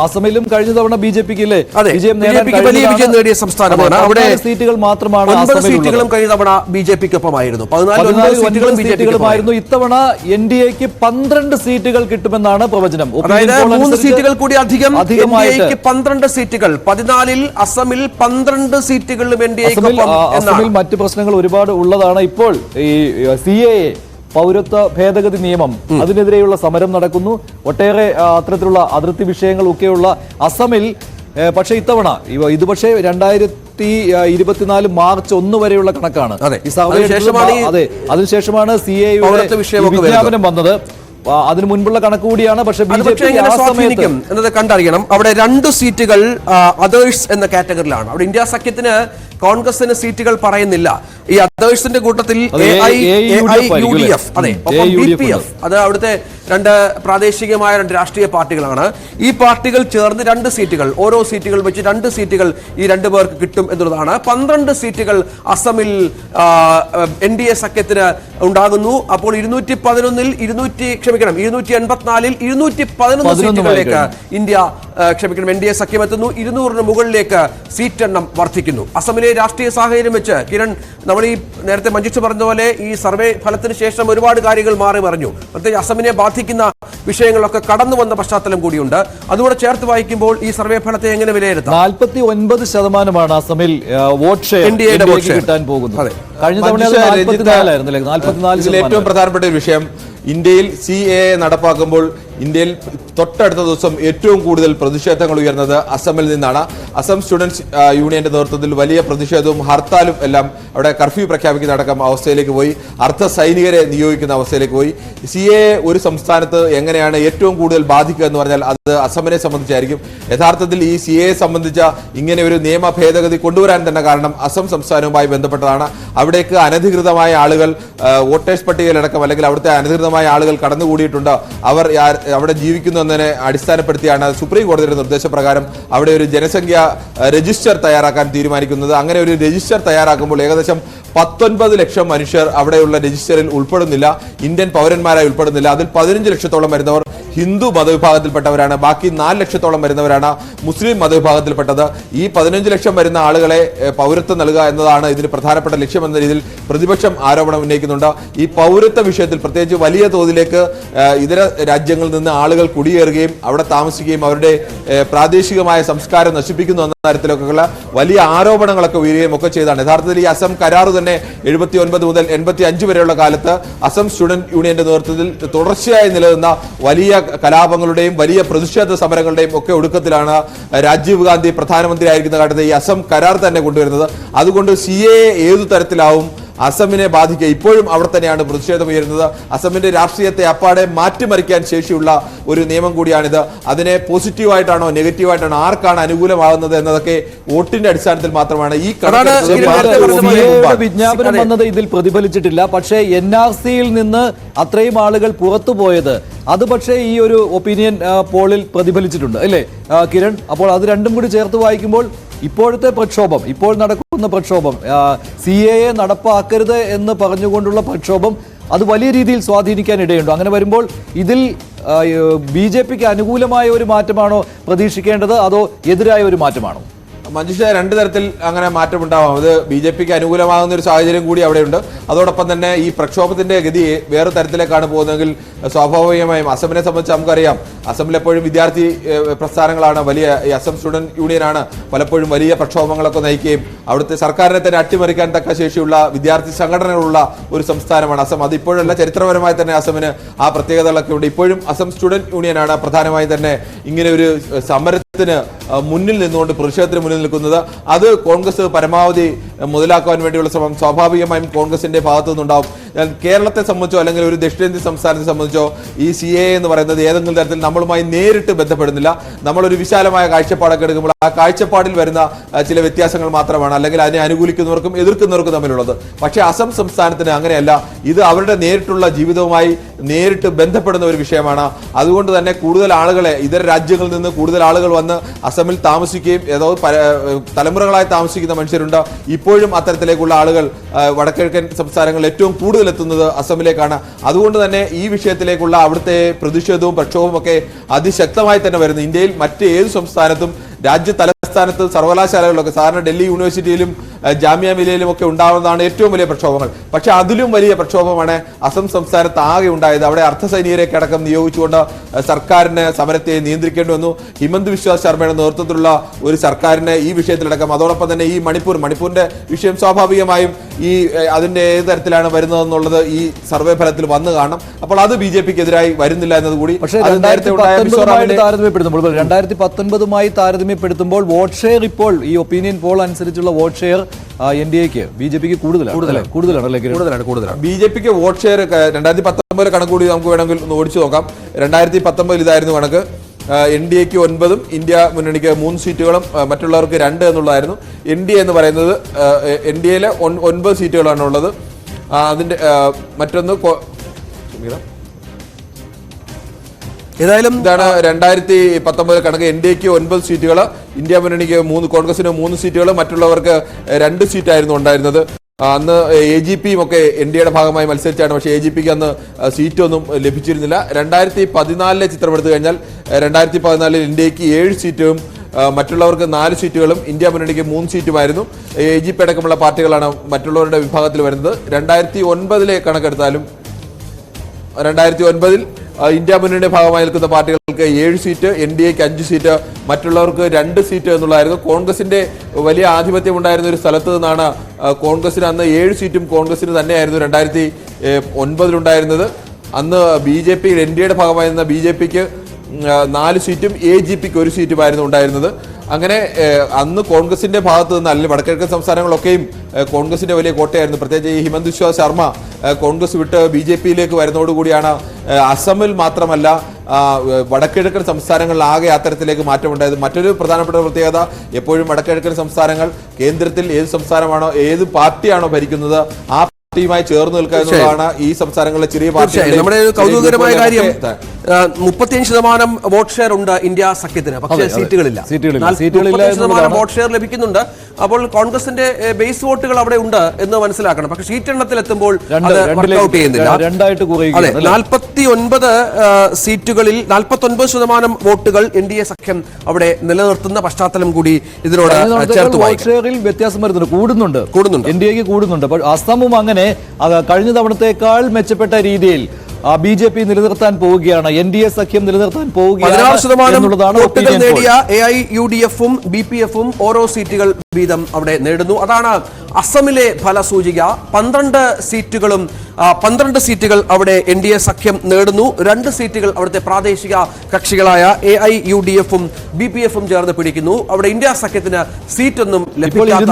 അസമിലും കഴിഞ്ഞ തവണ ബിജെപിക്ക് വിജയം നേടിയ സംസ്ഥാനമാണ്. അവിടെ സീറ്റുകൾ മാത്രമാണ്. 9 സീറ്റുകളും കഴിഞ്ഞ തവണ ബിജെപിക്കൊപ്പമായിരുന്നു. 14 സീറ്റുകളുമായിരുന്നു. ഇത്തവണ എൻഡിഎക്ക് 12 സീറ്റുകൾ കിട്ടുമെന്നാണ് പ്രവചനം. അതായത് 3 സീറ്റുകൾ കൂടി അധികമായിട്ട് 12 സീറ്റുകൾ. 14-ൽ അസമിൽ 12 സീറ്റുകളിലും അസമിൽ മറ്റ് പ്രശ്നങ്ങൾ ഒരുപാട് ഉള്ളതാണ്. ഇപ്പോൾ ഈ CAA പൗരത്വ ഭേദഗതി നിയമം അതിനെതിരെയുള്ള സമരം നടക്കുന്നു. ഒട്ടേറെ അത്തരത്തിലുള്ള അതിർത്തി വിഷയങ്ങളൊക്കെയുള്ള അസമിൽ പക്ഷേ ഇത്തവണ ഇത് പക്ഷേ 2024 മാർച്ച് 1 വരെയുള്ള കണക്കാണ്. അതിനുശേഷമാണ് CAA വിജ്ഞാപനം വന്നത്. അതിനു മുൻപുള്ള കണക്ക് കൂടിയാണ്. പക്ഷേ എന്നത് കണ്ടറിയണം. അവിടെ 2 സീറ്റുകൾ അതേഴ്സ് എന്ന കാറ്റഗറിയിലാണ്. അവിടെ ഇന്ത്യ സഖ്യത്തിന് കോൺഗ്രസിന് സീറ്റുകൾ പറയുന്നില്ല. ഈ അതേഴ്സിന്റെ കൂട്ടത്തിൽ AIUDF BPF അത് അവിടുത്തെ 2 പ്രാദേശികമായ 2 രാഷ്ട്രീയ പാർട്ടികളാണ്. ഈ പാർട്ടികൾ ചേർന്ന് 2 സീറ്റുകൾ, ഓരോ സീറ്റുകൾ വെച്ച് 2 സീറ്റുകൾ ഈ 2 പേർക്ക് കിട്ടും എന്നുള്ളതാണ്. 12 സീറ്റുകൾ അസമിൽ NDA സഖ്യത്തിന് ഉണ്ടാകുന്നു. അപ്പോൾ 211-ൽ 284-ൽ 211 സീറ്റുകളിലേക്ക് NDA സഖ്യം എത്തുന്നു. 200-ന് മുകളിലേക്ക് സീറ്റ് എണ്ണം വർദ്ധിക്കുന്നു. അസമിലെ രാഷ്ട്രീയ സാഹചര്യം വെച്ച് കിരൺ, നമ്മൾ ഈ നേരത്തെ മഞ്ജുഷ പറഞ്ഞ പോലെ ഈ സർവേ ഫലത്തിന് ശേഷം ഒരുപാട് കാര്യങ്ങൾ മാറി മറിഞ്ഞു. പ്രത്യേകിച്ച് അസമിനെ ബാധിക്കുന്ന വിഷയങ്ങളൊക്കെ കടന്നു വന്ന പശ്ചാത്തലം കൂടിയുണ്ട്. അതുകൂടെ ചേർത്ത് വായിക്കുമ്പോൾ ഈ സർവേ ഫലത്തെ എങ്ങനെ വിലയിരുത്താം? 49% അസമിൽ വോട്ട് ഷെയർ കിട്ടാൻ പോകുന്നത്. കഴിഞ്ഞ തവണ 44. ഏറ്റവും പ്രധാനപ്പെട്ട ഒരു വിഷയം, ഇന്ത്യയിൽ CAA നടപ്പാക്കുമ്പോൾ ഇന്ത്യയിൽ തൊട്ടടുത്ത ദിവസം ഏറ്റവും കൂടുതൽ പ്രതിഷേധങ്ങൾ ഉയർന്നത് അസമിൽ നിന്നാണ്. അസം സ്റ്റുഡൻസ് യൂണിയന്റെ നേതൃത്വത്തിൽ വലിയ പ്രതിഷേധവും ഹർത്താലും എല്ലാം അവിടെ കർഫ്യൂ പ്രഖ്യാപിക്കുന്ന അടക്കം അവസ്ഥയിലേക്ക് പോയി. അർദ്ധ സൈനികരെ നിയോഗിക്കുന്ന അവസ്ഥയിലേക്ക് പോയി. CAA ഒരു സംസ്ഥാനത്ത് എങ്ങനെയാണ് ഏറ്റവും കൂടുതൽ ബാധിക്കുക എന്ന് പറഞ്ഞാൽ അത് അസമിനെ സംബന്ധിച്ചായിരിക്കും. യഥാർത്ഥത്തിൽ ഈ CAA സംബന്ധിച്ച ഇങ്ങനെ ഒരു നിയമ ഭേദഗതി കൊണ്ടുവരാൻ തന്നെ കാരണം അസം സംസ്ഥാനവുമായി ബന്ധപ്പെട്ടതാണ്. അവിടേക്ക് അനധികൃതമായ ആളുകൾ വോട്ടേഴ്സ് പട്ടികയിലടക്കം അല്ലെങ്കിൽ അവിടുത്തെ അനധികൃതമായ ആളുകൾ കടന്നുകൂടിയിട്ടുണ്ട്. അവർ അവിടെ ജീവിക്കുന്നു എന്നതിനെ അടിസ്ഥാനപ്പെടുത്തിയാണ് സുപ്രീം കോടതിയുടെ നിർദ്ദേശപ്രകാരം അവിടെ ഒരു ജനസംഖ്യ രജിസ്റ്റർ തയ്യാറാക്കാൻ തീരുമാനിക്കുന്നത്. അങ്ങനെ ഒരു രജിസ്റ്റർ തയ്യാറാക്കുമ്പോൾ ഏകദേശം 19 ലക്ഷം മനുഷ്യർ അവിടെയുള്ള രജിസ്റ്ററിൽ ഉൾപ്പെടുന്നില്ല. ഇന്ത്യൻ പൗരന്മാരായി ഉൾപ്പെടുന്നില്ല. അതിൽ 15 ലക്ഷത്തോളം വരുന്നവർ ഹിന്ദു മതവിഭാഗത്തിൽപ്പെട്ടവരാണ്. ബാക്കി 4 ലക്ഷത്തോളം വരുന്നവരാണ് മുസ്ലിം മതവിഭാഗത്തിൽപ്പെട്ടത്. ഈ 15 ലക്ഷം വരുന്ന ആളുകളെ പൗരത്വം നൽകുക എന്നതാണ് ഇതിന് പ്രധാനപ്പെട്ട ലക്ഷ്യമെന്ന രീതിയിൽ പ്രതിപക്ഷം ആരോപണം ഉന്നയിക്കുന്നുണ്ട്. ഈ പൗരത്വ വിഷയത്തിൽ പ്രത്യേകിച്ച് വലിയ തോതിലേക്ക് ഇതര രാജ്യങ്ങളിൽ നിന്ന് ആളുകൾ കുടിയേറുകയും അവിടെ താമസിക്കുകയും അവരുടെ പ്രാദേശികമായ സംസ്കാരം നശിപ്പിക്കുന്നു എന്ന തരത്തിലൊക്കെയുള്ള വലിയ ആരോപണങ്ങളൊക്കെ ഉയരുകയും ഒക്കെ ചെയ്താണ്. യഥാർത്ഥത്തിൽ ഈ അസം കരാർ തന്നെ 79 മുതൽ 85 വരെയുള്ള കാലത്ത് അസം സ്റ്റുഡന്റ് യൂണിയന്റെ നേതൃത്വത്തിൽ തുടർച്ചയായി നിലനിന്ന വലിയ കലാപങ്ങളുടെയും വലിയ പ്രതിഷേധ സമരങ്ങളുടെയും ഒക്കെ ഒടുക്കത്തിലാണ് രാജീവ് ഗാന്ധി പ്രധാനമന്ത്രി ആയിരിക്കുന്ന കാലത്ത് ഈ അസം കരാർ തന്നെ കൊണ്ടുവരുന്നത്. അതുകൊണ്ട് CAA ഏതു തരത്തിലാവും അസമിനെ ബാധിക്കുക? ഇപ്പോഴും അവിടെ തന്നെയാണ് പ്രതിഷേധം ഉയരുന്നത്. അസമിന്റെ രാഷ്ട്രീയത്തെ അപ്പാടെ മാറ്റിമറിക്കാൻ ശേഷിയുള്ള ഒരു നിയമം കൂടിയാണിത്. അതിനെ പോസിറ്റീവായിട്ടാണോ നെഗറ്റീവായിട്ടാണോ ആർക്കാണ് അനുകൂലമാകുന്നത് എന്നതൊക്കെ വോട്ടിന്റെ അടിസ്ഥാനത്തിൽ മാത്രമാണ്. ഈ വിജ്ഞാപനം വന്നത് ഇതിൽ പ്രതിഫലിച്ചിട്ടില്ല. പക്ഷേ NRCയിൽ നിന്ന് അത്രയും ആളുകൾ പുറത്തുപോയത് അത് പക്ഷേ ഈ ഒരു ഒപ്പീനിയൻ പോളിൽ പ്രതിഫലിച്ചിട്ടുണ്ട് അല്ലേ കിരൺ? അപ്പോൾ അത് രണ്ടും കൂടി ചേർത്ത് വായിക്കുമ്പോൾ ഇപ്പോഴത്തെ പ്രക്ഷോഭം, ഇപ്പോൾ നടക്കുന്ന പ്രക്ഷോഭം, CAA നടപ്പാക്കരുത് എന്ന് പറഞ്ഞുകൊണ്ടുള്ള പ്രക്ഷോഭം അത് വലിയ രീതിയിൽ സ്വാധീനിക്കാൻ ഇടയുണ്ടോ? അങ്ങനെ വരുമ്പോൾ ഇതിൽ BJPക്ക് അനുകൂലമായ ഒരു മാറ്റമാണോ പ്രതീക്ഷിക്കേണ്ടത്, അതോ എതിരായ ഒരു മാറ്റമാണോ? മഞ്ജുഷ, 2 തരത്തിൽ അങ്ങനെ മാറ്റമുണ്ടാവാം. അത് BJPക്ക് അനുകൂലമാകുന്ന ഒരു സാഹചര്യം കൂടി അവിടെയുണ്ട്. അതോടൊപ്പം തന്നെ ഈ പ്രക്ഷോഭത്തിന്റെ ഗതി വേറെ തരത്തിലേക്കാണ് പോകുന്നതെങ്കിൽ സ്വാഭാവികമായും അസമിനെ സംബന്ധിച്ച് നമുക്കറിയാം, അസമിലെപ്പോഴും വിദ്യാർത്ഥി പ്രസ്ഥാനങ്ങളാണ് വലിയ, ഈ അസം സ്റ്റുഡന്റ് യൂണിയനാണ് പലപ്പോഴും വലിയ പ്രക്ഷോഭങ്ങളൊക്കെ നയിക്കുകയും അവിടുത്തെ സർക്കാരിനെ തന്നെ അട്ടിമറിക്കാൻ തക്ക ശേഷിയുള്ള വിദ്യാർത്ഥി സംഘടനകളുള്ള ഒരു സംസ്ഥാനമാണ് അസം. അത് ഇപ്പോഴല്ല, ചരിത്രപരമായി തന്നെ അസമിന് ആ പ്രത്യേകതകളൊക്കെ ഉണ്ട്. ഇപ്പോഴും അസം സ്റ്റുഡന്റ് യൂണിയനാണ് പ്രധാനമായും തന്നെ ഇങ്ങനെ ഒരു സമരത്തിന് മുന്നിൽ നിന്നുകൊണ്ട്, പ്രതിഷേധത്തിന് മുന്നിൽ നിൽക്കുന്നത്. അത് കോൺഗ്രസ് പരമാവധി മുതലാക്കാൻ വേണ്ടിയുള്ള ശ്രമം സ്വാഭാവികമായും കോൺഗ്രസിന്റെ ഭാഗത്തു നിന്നുണ്ടാവും. കേരളത്തെ സംബന്ധിച്ചോ അല്ലെങ്കിൽ ഒരു ദക്ഷിണേന്ത്യൻ സംസ്ഥാനത്തെ സംബന്ധിച്ചോ ഈ CAA എന്ന് പറയുന്നത് ഏതെങ്കിലും തരത്തിൽ നമ്മളുമായി നേരിട്ട് ബന്ധപ്പെടുന്നില്ല. നമ്മളൊരു വിശാലമായ കാഴ്ചപ്പാടൊക്കെ എടുക്കുമ്പോൾ ആ കാഴ്ചപ്പാടിൽ വരുന്ന ചില വ്യത്യാസങ്ങൾ മാത്രമാണ്, അല്ലെങ്കിൽ അതിനെ അനുകൂലിക്കുന്നവർക്കും എതിർക്കുന്നവർക്കും തമ്മിലുള്ളത്. പക്ഷേ അസം സംസ്ഥാനത്തിന് അങ്ങനെയല്ല. ഇത് അവരുടെ നേരിട്ടുള്ള ജീവിതവുമായി നേരിട്ട് ബന്ധപ്പെടുന്ന ഒരു വിഷയമാണ്. അതുകൊണ്ട് തന്നെ കൂടുതൽ ആളുകളെ, ഇതര രാജ്യങ്ങളിൽ നിന്ന് കൂടുതൽ ആളുകൾ വന്ന് അസമിൽ താമസിക്കുകയും ഏതോ തലമുറകളായി താമസിക്കുന്ന മനുഷ്യരുണ്ട്. ഇപ്പോഴും അത്തരത്തിലേക്കുള്ള ആളുകൾ വടക്കിഴക്കൻ സംസ്ഥാനങ്ങളിൽ ഏറ്റവും കൂടുതൽ എത്തുന്നത് അസമിലേക്കാണ്. അതുകൊണ്ട് തന്നെ ഈ വിഷയത്തിലേക്കുള്ള അവിടുത്തെ പ്രതിഷേധവും പ്രക്ഷോഭവും ഒക്കെ അതിശക്തമായി തന്നെ വരുന്നു. ഇന്ത്യയിൽ മറ്റ് ഏത് സംസ്ഥാനത്തും രാജ്യ തലസ്ഥാനത്ത് സർവകലാശാലകളിലൊക്കെ സാധാരണ ഡൽഹി യൂണിവേഴ്സിറ്റിയിലും ജാമ്യ മിലിയയിലും ഒക്കെ ഉണ്ടാവുന്നതാണ് ഏറ്റവും വലിയ പ്രക്ഷോഭങ്ങൾ. പക്ഷെ അതിലും വലിയ പ്രക്ഷോഭമാണ് അസം സംസ്ഥാനത്ത് ആകെ ഉണ്ടായത്. അവിടെ അർദ്ധസൈനികരെയൊക്കെ അടക്കം നിയോഗിച്ചുകൊണ്ട് സർക്കാരിന് സമരത്തെ നിയന്ത്രിക്കേണ്ടി വന്നു. ഹിമന്ത് ബിശ്വ ശർമ്മയുടെ നേതൃത്വത്തിലുള്ള ഒരു സർക്കാരിന് ഈ വിഷയത്തിലടക്കം, അതോടൊപ്പം തന്നെ ഈ മണിപ്പൂരിന്റെ വിഷയം സ്വാഭാവികമായും ഈ അതിന്റെ ഏത് തരത്തിലാണ് വരുന്നതെന്നുള്ളത് ഈ സർവേ ഫലത്തിൽ വന്നു കാണണം. അപ്പോൾ അത് BJP-ക്കെതിരായി വരുന്നില്ല എന്നത് കൂടി. പക്ഷേ 2019 താരതമ്യപ്പെടുത്തുമ്പോൾ വോട്ട് ഷെയർ ഇപ്പോൾ ഈ ഒപ്പീനിയൻ പോൾ അനുസരിച്ചുള്ള വോട്ട് ഷെയർ NDA-ക്ക് BJP-ക്ക് കൂടുതലാണ്. BJP-ക്ക് വോട്ട് ഷെയർ 2019 കണക്കുകൂടി നമുക്ക് വേണമെങ്കിൽ ഒന്ന് ഓടിച്ചു നോക്കാം. 2019 ഇതായിരുന്നു കണക്ക്. NDA-ക്ക് 9, ഇന്ത്യ മുന്നണിക്ക് 3 സീറ്റുകളും മറ്റുള്ളവർക്ക് 2 എന്നുള്ളതായിരുന്നു. NDA എന്ന് പറയുന്നത് NDA-യിലെ 9 സീറ്റുകളാണ് ഉള്ളത്. അതിന്റെ മറ്റൊന്ന് ഏതായാലും ഇതാണ് 2019 കണക്ക്. NDA-ക്ക് 9 സീറ്റുകൾ, ഇന്ത്യ മുന്നണിക്ക് 3, കോൺഗ്രസിന് 3 സീറ്റുകൾ, മറ്റുള്ളവർക്ക് 2 സീറ്റായിരുന്നു ഉണ്ടായിരുന്നത്. അന്ന് AGP-യും ഒക്കെ NDA-യുടെ ഭാഗമായി മത്സരിച്ചാണ്. പക്ഷേ AGP-ക്ക് അന്ന് സീറ്റൊന്നും ലഭിച്ചിരുന്നില്ല. 2014 ചിത്രം എടുത്തു കഴിഞ്ഞാൽ 2014 NDA-ക്ക് 7 സീറ്റും മറ്റുള്ളവർക്ക് 4 സീറ്റുകളും ഇന്ത്യ മുന്നണിക്ക് 3 സീറ്റുമായിരുന്നു. AGP അടക്കമുള്ള പാർട്ടികളാണ് മറ്റുള്ളവരുടെ വിഭാഗത്തിൽ വരുന്നത്. 2009 കണക്കെടുത്താലും 2009 ഇന്ത്യ മുന്നണിയുടെ ഭാഗമായി നിൽക്കുന്ന പാർട്ടികൾക്ക് 7 സീറ്റ്, NDA-ക്ക് 5 സീറ്റ്, മറ്റുള്ളവർക്ക് 2 സീറ്റ് എന്നുള്ളതായിരുന്നു. കോൺഗ്രസിന്റെ വലിയ ആധിപത്യം ഉണ്ടായിരുന്ന ഒരു സ്ഥലത്ത് നിന്നാണ് കോൺഗ്രസിന് അന്ന് 7 സീറ്റും കോൺഗ്രസിന് തന്നെയായിരുന്നു 2009 ഉണ്ടായിരുന്നത്. അന്ന് BJP NDA-യുടെ ഭാഗമായി നിന്ന BJP-ക്ക് 4 സീറ്റും AGP-ക്ക് 1 സീറ്റുമായിരുന്നു ഉണ്ടായിരുന്നത്. അങ്ങനെ അന്ന് കോൺഗ്രസിന്റെ ഭാഗത്ത് നിന്ന്, അല്ലെങ്കിൽ വടക്കിഴക്കൻ സംസ്ഥാനങ്ങളൊക്കെയും കോൺഗ്രസിന്റെ വലിയ കോട്ടയായിരുന്നു. പ്രത്യേകിച്ച് ഈ ഹിമന്ത് ബിശ്വ ശർമ്മ കോൺഗ്രസ് വിട്ട് BJP-യിലേക്ക് വരുന്നതോടുകൂടിയാണ് അസമിൽ മാത്രമല്ല വടക്കിഴക്കൻ സംസ്ഥാനങ്ങളിൽ ആകെ അത്തരത്തിലേക്ക് മാറ്റമുണ്ടായത്. മറ്റൊരു പ്രധാനപ്പെട്ട പ്രത്യേകത, എപ്പോഴും വടക്കിഴക്കൻ സംസ്ഥാനങ്ങൾ കേന്ദ്രത്തിൽ ഏത് സംസ്ഥാനമാണോ ഏത് പാർട്ടിയാണോ ഭരിക്കുന്നത് ആ പാർട്ടിയുമായി ചേർന്ന് നിൽക്കുക എന്നുള്ളതാണ് ഈ സംസ്ഥാനങ്ങളിലെ ചെറിയ പാർട്ടി. നമ്മുടെ കൗതുകകരമായ കാര്യം 35% വോട്ട് ഷെയർ ഉണ്ട് ഇന്ത്യ സഖ്യത്തിന്, പക്ഷേ സീറ്റുകളില്ല. 40% വോട്ട് ഷെയർ ലഭിക്കുന്നുണ്ട്. അപ്പോൾ കോൺഗ്രസിന്റെ ബേസ് വോട്ടുകൾ അവിടെ ഉണ്ട് എന്ന് മനസ്സിലാക്കണം. പക്ഷേ സീറ്റ് എണ്ണത്തിൽ എത്തുമ്പോൾ അത് വർക്ക്ഔട്ട് ചെയ്യുന്നില്ല. 49 സീറ്റുകളിൽ 49% വോട്ടുകൾ NDA സഖ്യം അവിടെ നിലനിർത്തുന്ന പശ്ചാത്തലം കൂടി ഇതിനോട് ചേർത്ത് വായിക്കും. വ്യത്യാസം വരുന്നുണ്ട്, കൂടുന്നുണ്ട്. NDA-ക്ക് കൂടുന്നുണ്ട്. അസമും അങ്ങനെ കഴിഞ്ഞ തവണത്തേക്കാൾ മെച്ചപ്പെട്ട രീതിയിൽ BJP നിലനിർത്താൻ പോവുകയാണ്, NDA സഖ്യം നിലനിർത്താൻ പോവുകയാണ്. 16% വോട്ടുകൾ നേടിയ AIUDF-ഉം BPF-ഉം ഓരോ സീറ്റുകൾ വീതം അവിടെ നേടുന്നു. അതാണ് അസമിലെ ഫലസൂചിക. 12 സീറ്റുകൾ അവിടെ NDA സഖ്യം നേടുന്നു. 2 സീറ്റുകൾ അവിടുത്തെ പ്രാദേശിക കക്ഷികളായ AIUDF-ഉം BPF-ഉം ചേർന്ന് പിടിക്കുന്നു. അവിടെ ഇന്ത്യ സഖ്യത്തിന് സീറ്റൊന്നും ലഭിക്കാത്ത